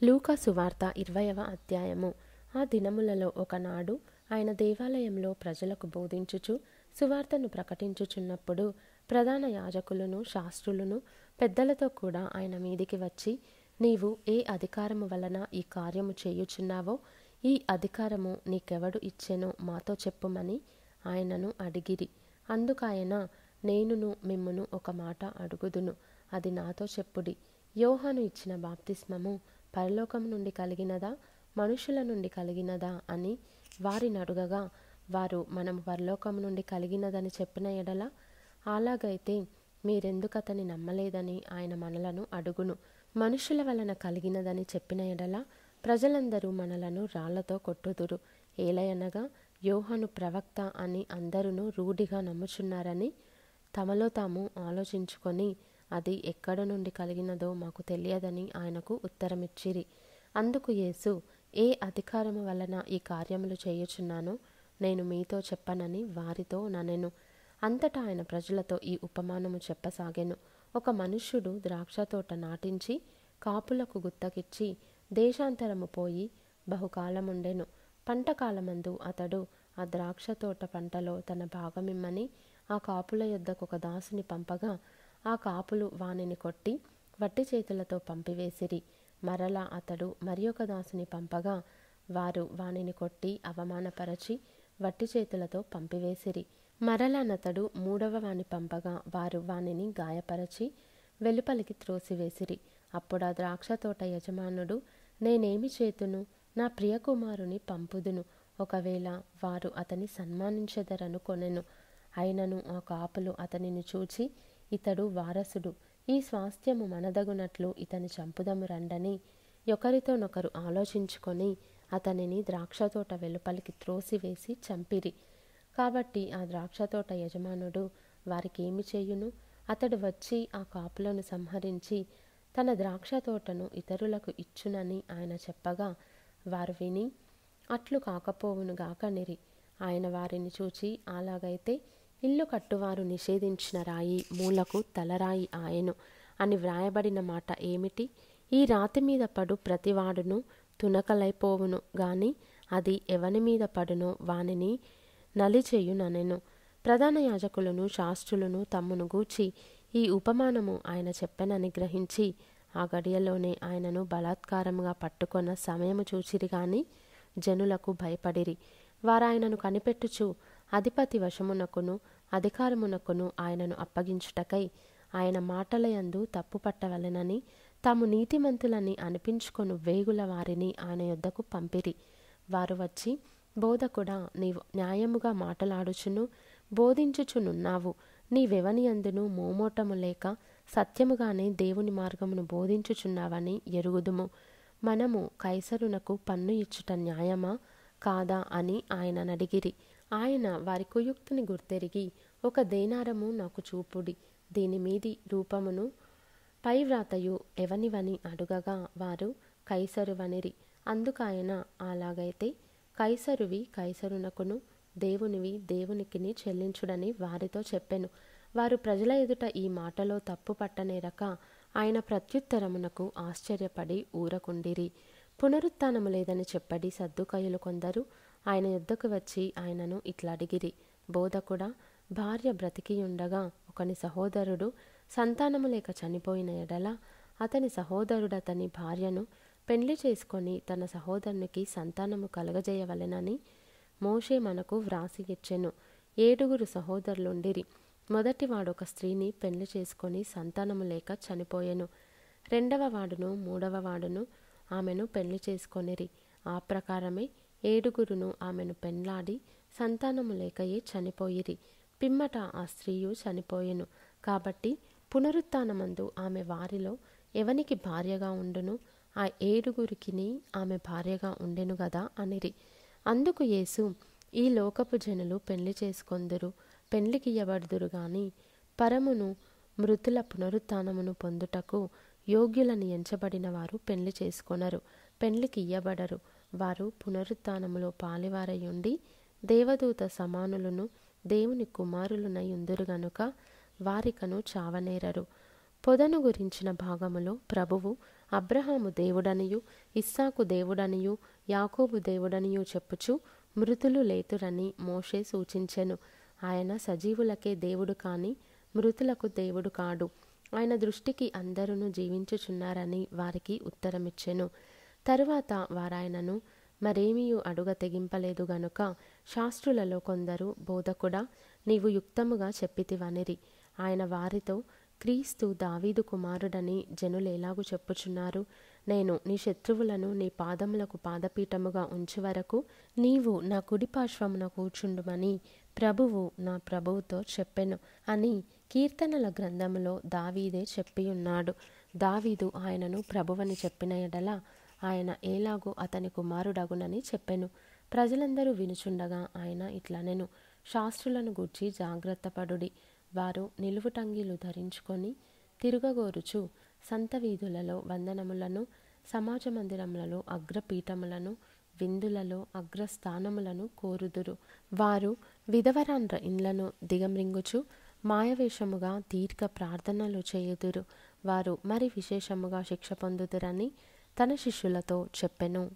లూకా సువార్త 20వ అధ్యాయము. ఆ దినములలో ఒకనాడు ఆయన దేవాలయంలో ప్రజలకు బోధించుచు సువార్తను ప్రకటించుచున్నప్పుడు ప్రధాన యాజకులను శాస్త్రులను పెద్దలతో కూడా ఆయన మీదికి వచ్చి, నీవు ఏ అధికారము వలన ఈ కార్యము చేయుచున్నావో, ఈ అధికారము నీకెవడు ఇచ్చెనో మాతో చెప్పుమని ఆయనను అడిగిరి. అందుకాయన, నేనును మిమ్మును ఒక మాట అడుగుదును, అది నాతో చెప్పుడి. యోహాను ఇచ్చిన బాప్తిస్మము పరలోకం నుండి కలిగినదా, మనుషుల నుండి కలిగినదా అని వారిని అడుగగా, వారు మనము పరలోకం నుండి కలిగినదని చెప్పిన ఎడల, అలాగైతే మీరెందుకు అతని నమ్మలేదని ఆయన మనలను అడుగును. మనుషుల వలన కలిగినదని చెప్పిన ఎడల ప్రజలందరూ మనలను రాళ్లతో కొట్టుదురు. ఏలయనగా యోహాను ప్రవక్త అని అందరూ రూఢిగా నమ్ముచున్నారని తమలో తాము ఆలోచించుకొని, అది ఎక్కడ నుండి కలిగినదో మాకు తెలియదని ఆయనకు ఉత్తరమిచ్చిరి. అందుకు యేసు, ఏ అధికారము వలన ఈ కార్యములు చేయుచున్నానో నేను మీతో చెప్పనని వారితో ననెను. అంతటా ఆయన ప్రజలతో ఈ ఉపమానము చెప్పసాగెను. ఒక మనుష్యుడు ద్రాక్షతోట నాటించి కాపులకు గుత్తకిచ్చి దేశాంతరము పోయి బహుకాలముండెను. పంటకాలమందు అతడు ఆ ద్రాక్షతోట పంటలో తన భాగమిమ్మని ఆ కాపుల యొద్దకు ఒక దాసుని పంపగా, ఆ కాపులు వానిని కొట్టి వట్టి చేతులతో పంపివేసిరి. మరలా అతడు మరి ఒక దాసుని పంపగా, వారు వానిని కొట్టి అవమానపరచి వట్టి చేతులతో పంపివేసిరి. మరలానతడు మూడవ వాని పంపగా, వారు వానిని గాయపరచి వెలుపలికి త్రోసివేసిరి. అప్పుడు ఆ ద్రాక్షతోట యజమానుడు, నేనేమి చేతును, నా ప్రియకుమారుని పంపుదును, ఒకవేళ వారు అతని సన్మానించెదరనుకొనెను. అయినను ఆ కాపులు అతనిని చూచి, ఇతడు వారసుడు, ఈ స్వాస్థ్యము మనదగునట్లు ఇతని చంపుదము రండని ఒకరితోనొకరు ఆలోచించుకొని అతనిని ద్రాక్షతోట వెలుపలికి త్రోసివేసి చంపిరి. కాబట్టి ఆ ద్రాక్షతోట యజమానుడు వారికి ఏమి చేయును? అతడు వచ్చి ఆ కాపులను సంహరించి తన ద్రాక్షతోటను ఇతరులకు ఇచ్చునని ఆయన చెప్పగా, వారు విని అట్లు కాకపోవును గాకనిరి. ఆయన వారిని చూచి, అలాగైతే ఇల్లు కట్టువారు నిషేధించిన రాయి మూలకు తలరాయి ఆయెను అని వ్రాయబడిన మాట ఏమిటి? ఈ రాతి మీద పడు ప్రతివాడును తునకలైపోవును గాని అది ఎవని మీద పడునో వానిని నలిచేయుననెను. ప్రధాన యాజకులను శాస్త్రులను తమ్మును గూర్చి ఈ ఉపమానము ఆయన చెప్పెనని గ్రహించి ఆ గడియలోనే ఆయనను బలాత్కారముగా పట్టుకొన్న సమయము చూచిరి గాని జనులకు భయపడిరి. వారాయనను కనిపెట్టుచు అధిపతి వశమునకును అధికారమునకును ఆయనను అప్పగించుటకై ఆయన మాటలయందు తప్పు పట్టవలెనని తాము నీతిమంతులని అనిపించుకొను వేగుల వారిని ఆయన యొద్దకు పంపిరి. వారు వచ్చి, బోధకుడా, నీవు న్యాయముగా మాటలాడుచును బోధించుచునున్నావు. నీవెవని యందును మోమోటము లేక సత్యముగానే దేవుని మార్గమును బోధించుచున్నావని ఎరుగుదుము. మనము కైసరునకు పన్ను ఇచ్చుట న్యాయమా కాదా అని ఆయన నడిగిరి. ఆయన వారి కుయుక్తిని గుర్తెరిగి, ఒక దేనారము నాకు చూపుడి, దీని మీది రూపమును పైవ్రాతయు ఎవనివని అడుగగా, వారు కైసరువనిరి. అందుకాయన, అలాగైతే కైసరువి కైసరునకును దేవునివి దేవునికిని చెల్లించుడని వారితో చెప్పెను. వారు ప్రజల ఎదుట ఈ మాటలో తప్పు పట్టనేరక ఆయన ప్రత్యుత్తరమునకు ఆశ్చర్యపడి ఊరకుండిరి. పునరుత్థానము లేదని చెప్పడి సద్దుకయ్యులు కొందరు ఆయన యొద్దకు వచ్చి ఆయనను ఇట్లడిగిరి, బోధకుడా, భార్య బ్రతికియుండగా ఒకని సహోదరుడు సంతానము లేక చనిపోయిన ఎడల అతని సహోదరుడతని భార్యను పెండ్లి చేసుకొని తన సహోదరునికి సంతానము కలగజేయవలెనని మోషే మనకు వ్రాసి ఇచ్చెను. 7 సహోదరులుండిరి. మొదటివాడొక స్త్రీని పెండ్లి చేసుకొని సంతానము లేక చనిపోయెను. 2వ వాడును 3వ వాడును ఆమెను పెండ్లి చేసుకొనిరి. ఆ ప్రకారమే 7 ఆమెను పెండ్లాడి సంతానము లేకయే చనిపోయిరి. పిమ్మట ఆ స్త్రీయు చనిపోయెను. కాబట్టి పునరుత్థానమందు ఆమె వారిలో ఎవనికి భార్యగా ఉండును? ఆ 7 ఆమె భార్యగా ఉండెను గదా అనిరి. అందుకు యేసు, ఈ లోకపు జనులు పెండ్లి చేసుకొందురు, పెండ్లికియ్యబడుదురు గాని పరమును మృతుల పునరుత్థానమును పొందుటకు యోగ్యులని ఎంచబడిన వారు పెండ్లి చేసుకొనరు, పెండ్లికియ్యబడరు. వారు పునరుత్థానములో పాలివారయుండి దేవదూత సమానులను దేవుని కుమారులునై ఉందురు గనుక వారికను చావనేరరు. పొదను గురించిన భాగములో ప్రభువు అబ్రహాము దేవుడనియు ఇస్సాకు దేవుడనియు యాకోబు దేవుడనియు చెప్పుచు మృతులు లేతురని మోషే సూచించెను. ఆయన సజీవులకే దేవుడు కాని మృతులకు దేవుడు కాడు. ఆయన దృష్టికి అందరూ జీవించుచున్నారని వారికి ఉత్తరమిచ్చెను. తరువాత వారాయనను మరేమీయు అడుగ తెగింపలేదు గనుక శాస్త్రులలో కొందరు, బోధకుడా, నీవు యుక్తముగా చెప్పితివనిరి. ఆయన వారితో, క్రీస్తు దావీదు కుమారుడని జనులేలాగు చెప్పుచున్నారు? నేను నీ శత్రువులను నీ పాదములకు పాదపీఠముగా ఉంచు వరకు నీవు నా కుడిపార్శ్వమున కూర్చుండుమని ప్రభువు నా ప్రభువుతో చెప్పెను అని కీర్తనల గ్రంథములో దావీదే చెప్పియున్నాడు. దావీదు ఆయనను ప్రభువని చెప్పిన ఎడల ఆయన ఏలాగో అతని కుమారుడగునని చెప్పెను. ప్రజలందరూ వినుచుండగా ఆయన ఇట్లనెను, శాస్త్రులను గూర్చి జాగ్రత్తపడుడి. వారు నిలువుటంగీలు ధరించుకొని తిరుగగోరుచు సంత వీధులలో వందనములను, సమాజ మందిరములలో అగ్రపీఠములను, విందులలో అగ్రస్థానములను కోరుదురు. వారు విధవరాండ్ర ఇండ్లను దిగమ్రింగుచు మాయవేషముగా దీర్ఘ ప్రార్థనలు చేయుదురు. వారు మరి విశేషముగా శిక్ష పొందుదురని తన శిష్యులతో చెప్పెను.